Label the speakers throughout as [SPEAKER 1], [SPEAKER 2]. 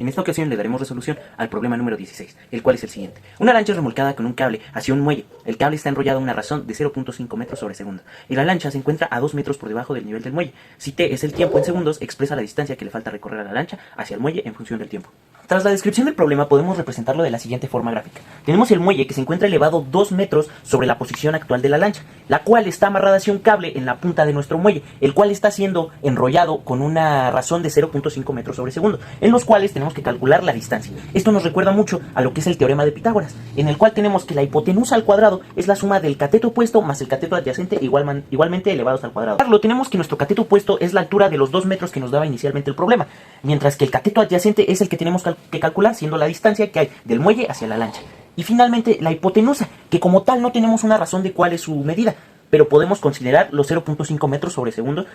[SPEAKER 1] En esta ocasión le daremos resolución al problema número 16, el cual es el siguiente. Una lancha es remolcada con un cable hacia un muelle. El cable está enrollado a una razón de 0.5 metros sobre segundo, y la lancha se encuentra a 2 metros por debajo del nivel del muelle. Si t es el tiempo en segundos, expresa la distancia que le falta recorrer a la lancha hacia el muelle en función del tiempo. Tras la descripción del problema podemos representarlo de la siguiente forma gráfica. Tenemos el muelle que se encuentra elevado 2 metros sobre la posición actual de la lancha, la cual está amarrada hacia un cable en la punta de nuestro muelle, el cual está siendo enrollado con una razón de 0.5 metros sobre segundo, en los cuales tenemos que calcular la distancia. Esto nos recuerda mucho a lo que es el teorema de Pitágoras, en el cual tenemos que la hipotenusa al cuadrado es la suma del cateto opuesto más el cateto adyacente igualmente elevados al cuadrado. Tenemos que nuestro cateto opuesto es la altura de los 2 metros que nos daba inicialmente el problema, mientras que el cateto adyacente es el que tenemos que calcular, siendo la distancia que hay del muelle hacia la lancha. Y finalmente la hipotenusa, que como tal no tenemos una razón de cuál es su medida, pero podemos considerar los 0.5 metros sobre segundo.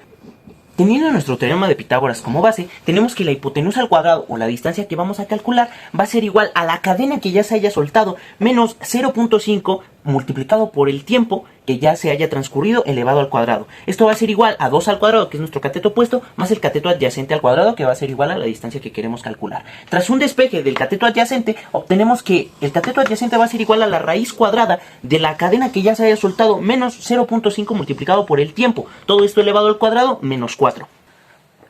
[SPEAKER 1] Teniendo nuestro teorema de Pitágoras como base, tenemos que la hipotenusa al cuadrado, o la distancia que vamos a calcular, va a ser igual a la cadena que ya se haya soltado, menos 0.5 multiplicado por el tiempo que ya se haya transcurrido elevado al cuadrado. Esto va a ser igual a 2 al cuadrado, que es nuestro cateto opuesto, más el cateto adyacente al cuadrado, que va a ser igual a la distancia que queremos calcular. Tras un despeje del cateto adyacente, obtenemos que el cateto adyacente va a ser igual a la raíz cuadrada de la cadena que ya se haya soltado, menos 0.5 multiplicado por el tiempo. Todo esto elevado al cuadrado, menos 4.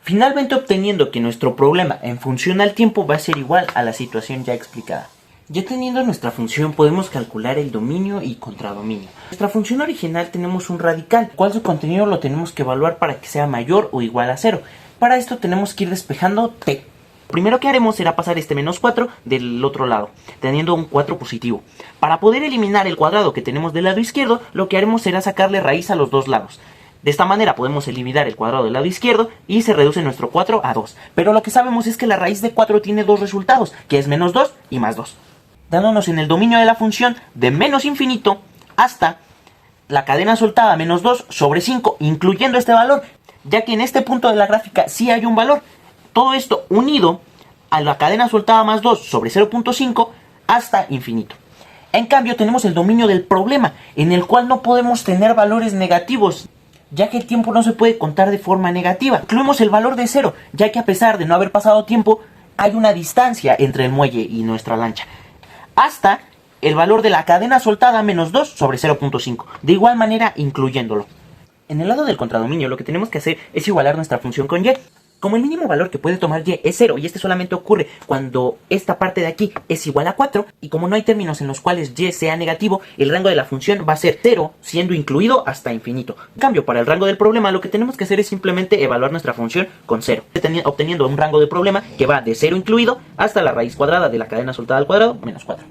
[SPEAKER 1] Finalmente obteniendo que nuestro problema en función al tiempo va a ser igual a la situación ya explicada. Ya teniendo nuestra función podemos calcular el dominio y contradominio. Nuestra función original tenemos un radical, cual su contenido lo tenemos que evaluar para que sea mayor o igual a 0. Para esto tenemos que ir despejando t. Lo primero que haremos será pasar este menos 4 del otro lado, teniendo un 4 positivo. Para poder eliminar el cuadrado que tenemos del lado izquierdo, lo que haremos será sacarle raíz a los dos lados. De esta manera podemos eliminar el cuadrado del lado izquierdo y se reduce nuestro 4 a 2. Pero lo que sabemos es que la raíz de 4 tiene dos resultados, que es menos 2 y más 2. Dándonos en el dominio de la función de menos infinito hasta la cadena soltada menos 2 sobre 5, incluyendo este valor, ya que en este punto de la gráfica sí hay un valor. Todo esto unido a la cadena soltada más 2 sobre 0.5 hasta infinito. En cambio tenemos el dominio del problema, en el cual no podemos tener valores negativos, ya que el tiempo no se puede contar de forma negativa. Incluimos el valor de 0, ya que a pesar de no haber pasado tiempo, hay una distancia entre el muelle y nuestra lancha, hasta el valor de la cadena soltada menos 2 sobre 0.5, de igual manera incluyéndolo. En el lado del contradominio lo que tenemos que hacer es igualar nuestra función con y. Como el mínimo valor que puede tomar y es 0, y este solamente ocurre cuando esta parte de aquí es igual a 4, y como no hay términos en los cuales y sea negativo, el rango de la función va a ser 0, siendo incluido hasta infinito. En cambio, para el rango del problema, lo que tenemos que hacer es simplemente evaluar nuestra función con 0, obteniendo un rango de problema que va de 0 incluido hasta la raíz cuadrada de la cadena soltada al cuadrado, menos 4.